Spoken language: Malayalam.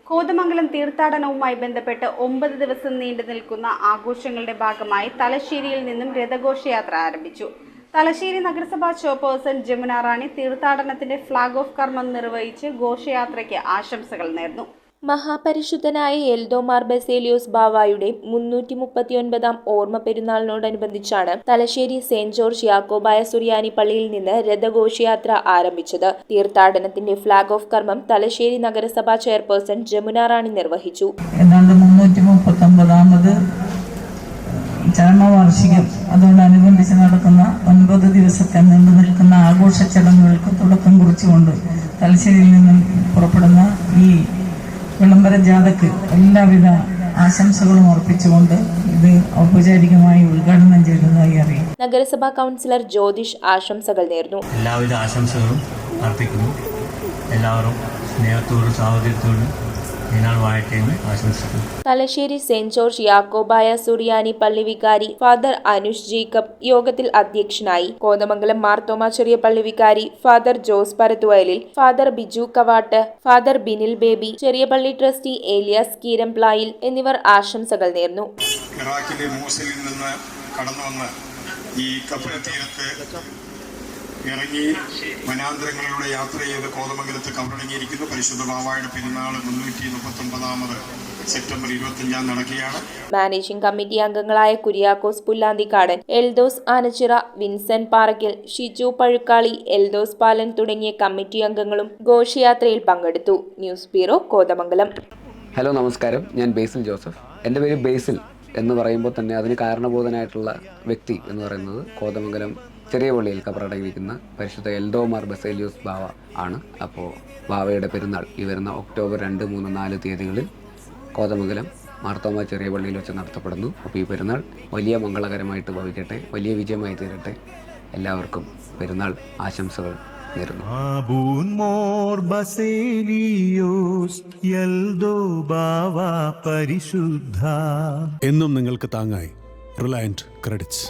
കോതമംഗലം തീർത്ഥാടനവുമായി ബന്ധപ്പെട്ട് 9 ദിവസം നീണ്ടു നിൽക്കുന്ന ആഘോഷങ്ങളുടെ ഭാഗമായി തലശ്ശേരിയിൽ നിന്നും രഥഘോഷയാത്ര ആരംഭിച്ചു. തലശ്ശേരി നഗരസഭാ ചെയർപേഴ്സൺ ജമുന റാണി തീർത്ഥാടനത്തിന്റെ ഫ്ളാഗ് ഓഫ് കർമ്മം നിർവഹിച്ച് ഘോഷയാത്രയ്ക്ക് ആശംസകൾ നേർന്നു. മഹാപരിശുദ്ധനായ എൽദോമാർ ബസേലിയോസ് ബാവായുടെ 339-ാം ഓർമ്മ പെരുന്നാളിനോടനുബന്ധിച്ചാണ് തലശ്ശേരി സെന്റ് ജോർജ് യാക്കോബായ സുറിയാനി പള്ളിയിൽ നിന്ന് രഥഘോഷയാത്ര ആരംഭിച്ചത്. തീർത്ഥാടനത്തിന്റെ ഫ്ളാഗ് ഓഫ് കർമ്മം തലശ്ശേരി നഗരസഭാ ചെയർപേഴ്സൺ ജമുന റാണി നിർവഹിച്ചു. 339-ാമത് ചരമവാർഷികം അതോടനുബന്ധിച്ച് നടക്കുന്ന 9 ദിവസത്തെ നീണ്ടു നിൽക്കുന്ന ആഘോഷ ചടങ്ങുകൾക്ക് തുടക്കം കുറിച്ചുകൊണ്ട് തലശ്ശേരിയിൽ നിന്നും പുറപ്പെടുന്ന ഈ വിളംബര ജാഥയ്ക്ക് എല്ലാവിധ ആശംസകളും അർപ്പിച്ചുകൊണ്ട് ഇത് ഔപചാരികമായി ഉദ്ഘാടനം ചെയ്തതായി അറിയാം. നഗരസഭാ കൗൺസിലർ ജ്യോതിഷ് ആശംസകൾ നേർന്നു. എല്ലാവിധ ആശംസകളും അർപ്പിക്കുന്നു. എല്ലാവരും സ്നേഹത്തോടും സാഹോദര്യത്തോടും തലശ്ശേരി സെന്റ് ജോർജ് യാക്കോബായ സുറിയാനി പള്ളി വികാരി ഫാദർ അനുഷ് ജേക്കബ് യോഗത്തിൽ അധ്യക്ഷനായി. കോതമംഗലം മാർത്തോമ ചെറിയ പള്ളി വികാരി father Jose Parathuvayalil, father Biju Kavattu, father Binil Baby, ചെറിയ പള്ളി ട്രസ്റ്റി ഏലിയാസ് കീരംപ്ലായിൽ എന്നിവർ ആശംസകൾ നേർന്നു. ഇറങ്ങി വനാന്തരങ്ങളിലൂടെ യാത്ര ചെയ്ത് കോതമംഗലത്ത് കവറടങ്ങിയിരിക്കുന്നു. പരിശുദ്ധ ബാവായുടെ പെരുന്നാൾ 339-ാമത് സെപ്റ്റംബർ 25 നടക്കുകയാണ്. മാനേജിംഗ് കമ്മിറ്റി അംഗങ്ങളായ കുര്യാക്കോസ് പുല്ലാന്തിക്കാടൻ, എൽദോസ് ആനച്ചിറ, വിൻസെന്റ് പാറയ്ക്കൽ, ഷിജു പഴുക്കാളി, എൽദോസ് പാലൻ തുടങ്ങിയ കമ്മിറ്റി അംഗങ്ങളും ഘോഷയാത്രയിൽ പങ്കെടുത്തു. News bureau, Kothamangalam. ഹലോ, നമസ്കാരം. ഞാൻ ബേസിൽ ജോസഫ്. എൻ്റെ പേര് ബേസിൽ എന്ന് പറയുമ്പോൾ തന്നെ അതിന് കാരണബോധനായിട്ടുള്ള വ്യക്തി എന്ന് പറയുന്നത് കോതമംഗലം ചെറിയ പള്ളിയിൽ കബറടങ്ങിയിരിക്കുന്ന പരിശുദ്ധ എൽദോമാർ ബസേലിയോസ് ബാവ ആണ്. അപ്പോൾ ബാവയുടെ പെരുന്നാൾ ഈ വരുന്ന ഒക്ടോബർ 2, 3, 4 തീയതികളിൽ കോതമംഗലം മാർത്തോമ ചെറിയ പള്ളിയിൽ വെച്ച് നടത്തപ്പെടുന്നു. അപ്പോൾ ഈ പെരുന്നാൾ വലിയ മംഗളകരമായിട്ട് ഭവിക്കട്ടെ, വലിയ വിജയമായി തീരട്ടെ. എല്ലാവർക്കും പെരുന്നാൾ ആശംസകൾ നേരുന്നു. എന്നും നിങ്ങൾക്ക് താങ്ങായി റിലയൻറ്റ് ക്രെഡിറ്റ്സ്.